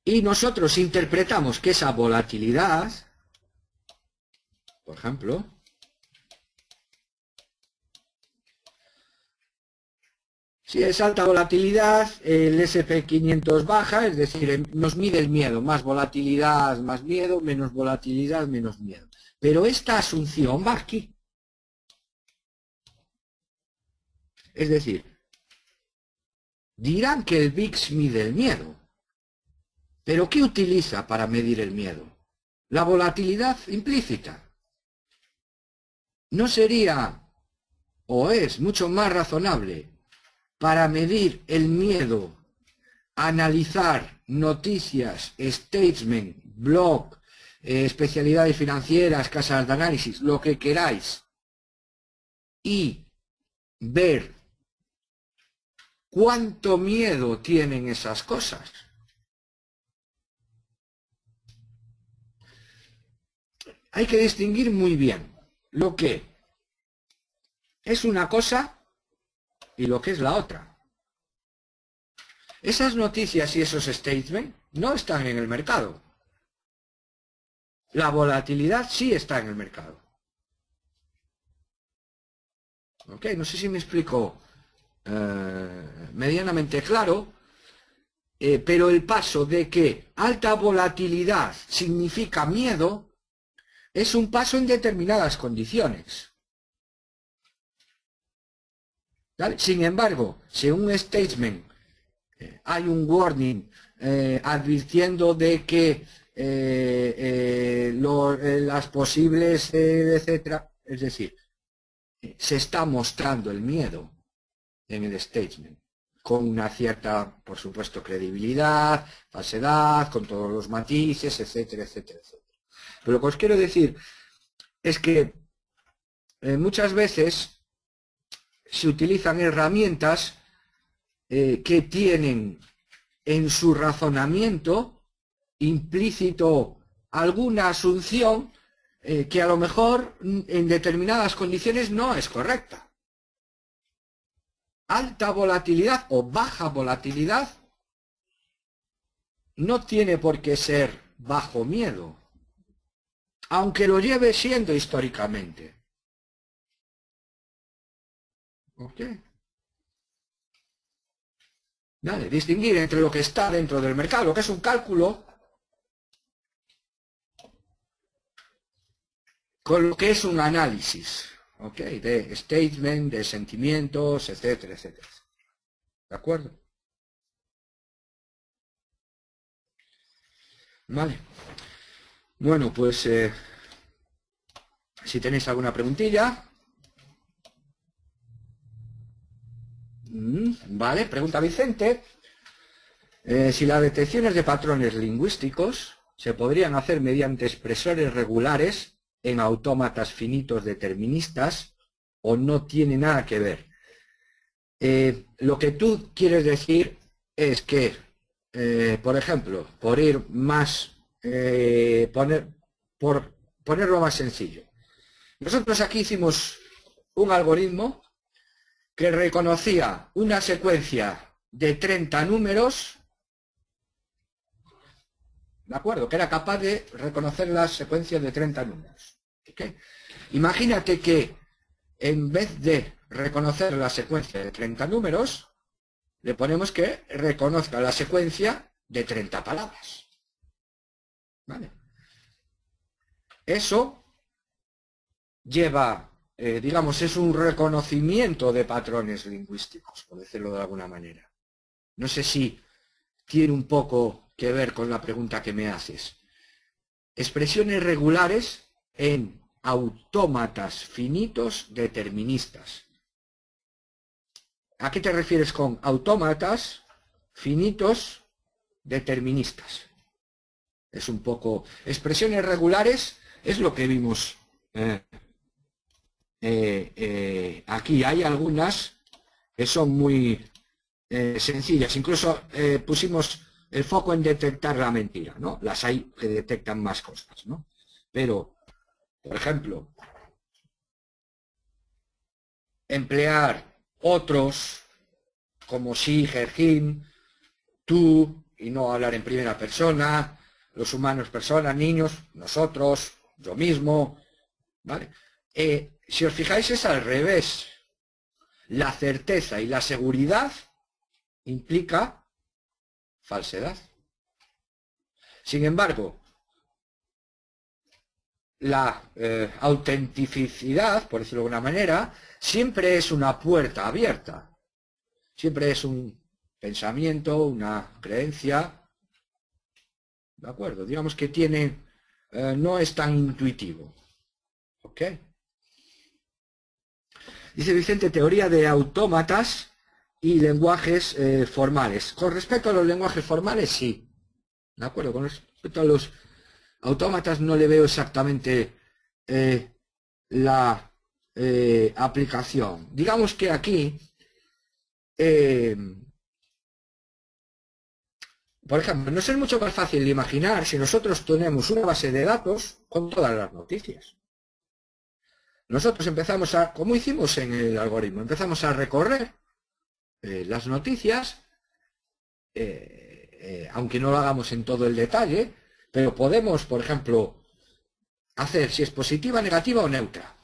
Y nosotros interpretamos que esa volatilidad, por ejemplo, si es alta volatilidad, el SP500 baja, es decir, nos mide el miedo. Más volatilidad, más miedo; menos volatilidad, menos miedo. Pero esta asunción va aquí. Es decir, dirán que el VIX mide el miedo. ¿Pero qué utiliza para medir el miedo? La volatilidad implícita. ¿No sería, o es mucho más razonable, para medir el miedo, analizar noticias, statement, blog, especialidades financieras, casas de análisis, lo que queráis, y ver cuánto miedo tienen esas cosas. Hay que distinguir muy bien lo que es una cosa y lo que es la otra. Esas noticias y esos statements no están en el mercado. La volatilidad sí está en el mercado. ¿Ok? No sé si me explico medianamente claro, pero el paso de que alta volatilidad significa miedo es un paso en determinadas condiciones. ¿Vale? Sin embargo, si en un statement hay un warning advirtiendo de que las posibles, etcétera, es decir, se está mostrando el miedo en el statement, con una cierta, por supuesto, credibilidad, falsedad, con todos los matices, etcétera, etcétera, etcétera. Pero lo que os quiero decir es que muchas veces se utilizan herramientas que tienen en su razonamiento implícito alguna asunción que a lo mejor en determinadas condiciones no es correcta. Alta volatilidad o baja volatilidad no tiene por qué ser bajo miedo, aunque lo lleve siendo históricamente. ¿Ok? Vale, distinguir entre lo que está dentro del mercado, lo que es un cálculo, con lo que es un análisis, ¿ok? De statement, de sentimientos, etcétera, etcétera. ¿De acuerdo? Vale. Bueno, pues si tenéis alguna preguntilla. Vale, pregunta Vicente. Si las detecciones de patrones lingüísticos se podrían hacer mediante expresores regulares en autómatas finitos deterministas o no tiene nada que ver. Lo que tú quieres decir es que, por ejemplo, por ir más, ponerlo más sencillo. Nosotros aquí hicimos un algoritmo que reconocía una secuencia de 30 números, ¿de acuerdo? Que era capaz de reconocer las secuencias de 30 números. ¿Okay? Imagínate que en vez de reconocer la secuencia de 30 números, le ponemos que reconozca la secuencia de 30 palabras. ¿Vale? Eso lleva, digamos, es un reconocimiento de patrones lingüísticos, por decirlo de alguna manera. No sé si tiene un poco que ver con la pregunta que me haces. Expresiones regulares en autómatas finitos deterministas. ¿A qué te refieres con autómatas finitos deterministas? Es un poco... Expresiones regulares es lo que vimos aquí. Hay algunas que son muy sencillas. Incluso pusimos el foco en detectar la mentira, ¿no? Las hay que detectan más cosas, ¿no? Pero, por ejemplo, emplear otros como sí, him, tú, y no hablar en primera persona, los humanos personas, niños, nosotros, yo mismo, ¿vale? Si os fijáis es al revés. La certeza y la seguridad implica falsedad. Sin embargo, la autenticidad, por decirlo de alguna manera, siempre es una puerta abierta. Siempre es un pensamiento, una creencia. ¿De acuerdo? Digamos que tiene, no es tan intuitivo. ¿Ok? Dice Vicente, teoría de autómatas y lenguajes formales. Con respecto a los lenguajes formales, sí. ¿De acuerdo? Con respecto autómatas no le veo exactamente la aplicación. Digamos que aquí, por ejemplo, nos es mucho más fácil de imaginar si nosotros tenemos una base de datos con todas las noticias. Nosotros empezamos a, como hicimos en el algoritmo, empezamos a recorrer las noticias, aunque no lo hagamos en todo el detalle, pero podemos, por ejemplo, hacer si es positiva, negativa o neutra.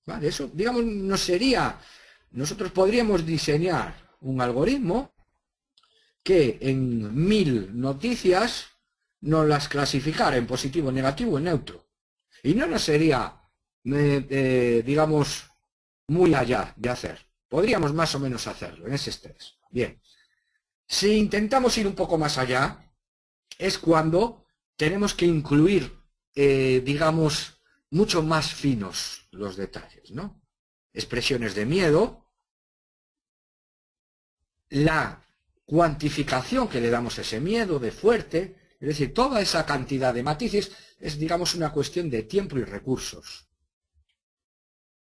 ¿Vale? Eso, digamos, no sería... Nosotros podríamos diseñar un algoritmo que en 1000 noticias nos las clasificara en positivo, negativo y neutro. Y no nos sería, digamos, muy allá de hacer. Podríamos más o menos hacerlo en ese estrés. Bien. Si intentamos ir un poco más allá, es cuando tenemos que incluir, digamos, mucho más finos los detalles, ¿no? Expresiones de miedo, la cuantificación que le damos a ese miedo de fuerte, es decir, toda esa cantidad de matices es, digamos, una cuestión de tiempo y recursos,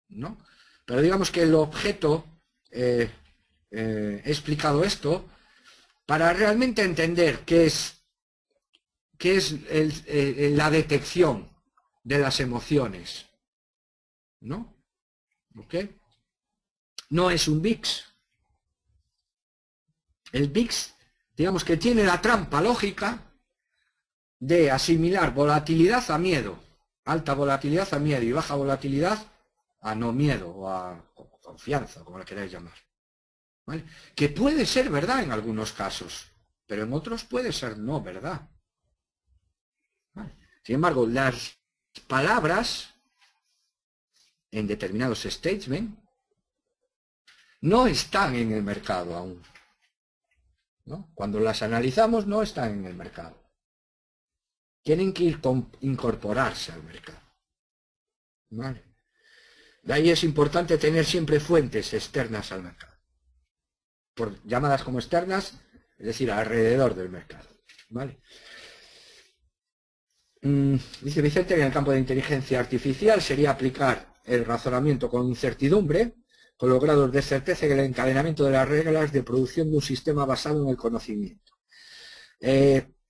¿no? Pero digamos que el objeto, he explicado esto, para realmente entender qué es la detección de las emociones, ¿no? ¿Ok? No es un VIX. El VIX, digamos que tiene la trampa lógica de asimilar volatilidad a miedo, alta volatilidad a miedo y baja volatilidad a no miedo o a confianza, como la queráis llamar. ¿Vale? Que puede ser verdad en algunos casos, pero en otros puede ser no verdad. ¿Vale? Sin embargo, las palabras en determinados statements no están en el mercado aún, ¿no? Cuando las analizamos no están en el mercado. Tienen que incorporarse al mercado. ¿Vale? De ahí es importante tener siempre fuentes externas al mercado. Por llamadas como externas, es decir, alrededor del mercado. ¿Vale? Dice Vicente que en el campo de inteligencia artificial sería aplicar el razonamiento con incertidumbre, con los grados de certeza y el encadenamiento de las reglas de producción de un sistema basado en el conocimiento.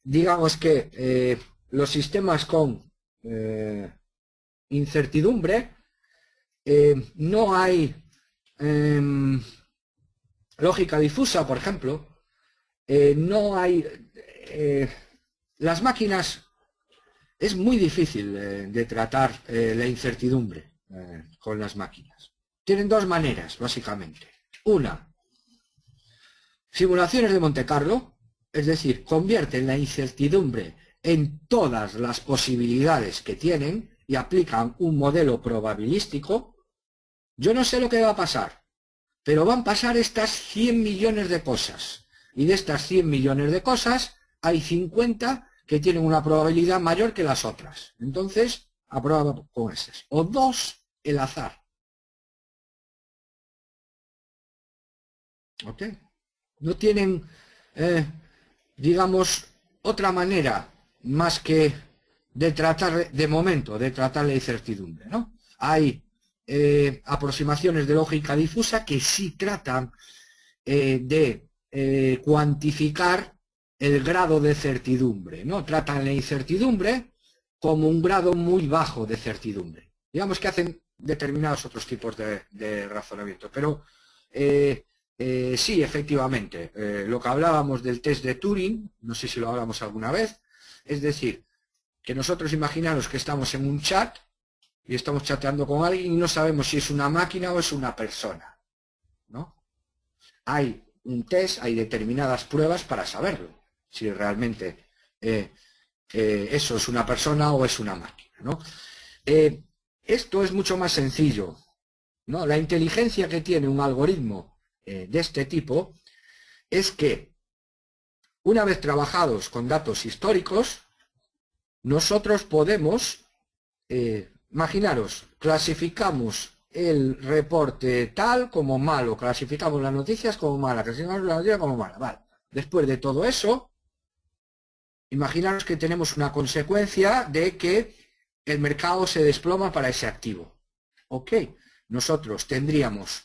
Digamos que los sistemas con incertidumbre, no hay lógica difusa, por ejemplo, no hay... las máquinas... Es muy difícil de tratar la incertidumbre con las máquinas. Tienen dos maneras, básicamente. Una, simulaciones de Monte Carlo, es decir, convierten la incertidumbre en todas las posibilidades que tienen y aplican un modelo probabilístico. Yo no sé lo que va a pasar, pero van a pasar estas 100 millones de cosas. Y de estas 100 millones de cosas, hay 50 que tienen una probabilidad mayor que las otras. Entonces, aprueba con esas. O dos, el azar. ¿Ok? No tienen, digamos, otra manera más que de tratar, de momento, de tratar la incertidumbre, ¿no? Hay aproximaciones de lógica difusa que sí tratan de cuantificar el grado de certidumbre, ¿no? Tratan la incertidumbre como un grado muy bajo de certidumbre. Digamos que hacen determinados otros tipos de razonamiento, pero sí, efectivamente, lo que hablábamos del test de Turing, no sé si lo hablamos alguna vez, es decir, que nosotros imaginaros que estamos en un chat y estamos chateando con alguien y no sabemos si es una máquina o es una persona, ¿no? Hay un test, hay determinadas pruebas para saberlo, si realmente eso es una persona o es una máquina, ¿no? Esto es mucho más sencillo, ¿no? La inteligencia que tiene un algoritmo de este tipo es que, una vez trabajados con datos históricos, nosotros podemos, imaginaros, clasificamos el reporte tal como malo, clasificamos las noticias como malas, clasificamos las noticias como malas. Vale. Después de todo eso, imaginaros que tenemos una consecuencia de que el mercado se desploma para ese activo. Ok, nosotros tendríamos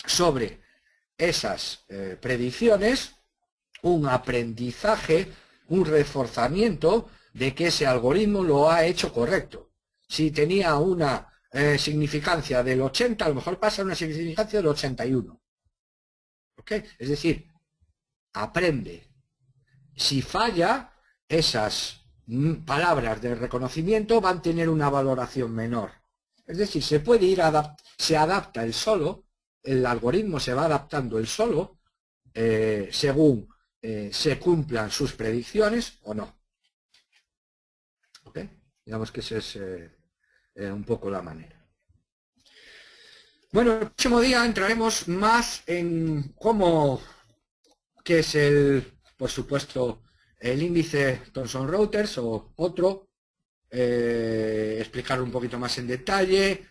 sobre esas predicciones un aprendizaje, un reforzamiento de que ese algoritmo lo ha hecho correcto. Si tenía una significancia del 80, a lo mejor pasa a una significancia del 81. ¿Ok? Es decir, aprende. Si falla, esas palabras de reconocimiento van a tener una valoración menor. Es decir, se puede ir se adapta el solo, el algoritmo se va adaptando el solo según se cumplan sus predicciones o no. ¿Ok? Digamos que esa es un poco la manera. Bueno, el próximo día entraremos más en qué es por supuesto, el índice Thomson Reuters o otro, explicar un poquito más en detalle,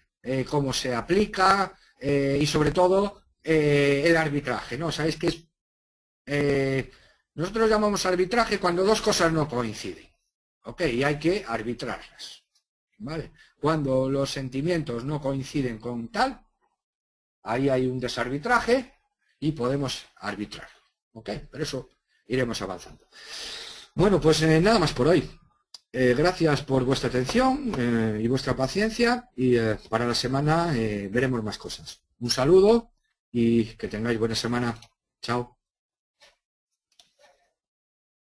cómo se aplica y sobre todo el arbitraje, ¿no? Sabéis que nosotros llamamos arbitraje cuando dos cosas no coinciden, ¿ok? Y hay que arbitrarlas, ¿vale? Cuando los sentimientos no coinciden con tal, ahí hay un desarbitraje y podemos arbitrar, ¿ok? Pero eso iremos avanzando. Bueno, pues nada más por hoy. Gracias por vuestra atención y vuestra paciencia y para la semana veremos más cosas. Un saludo y que tengáis buena semana. Chao.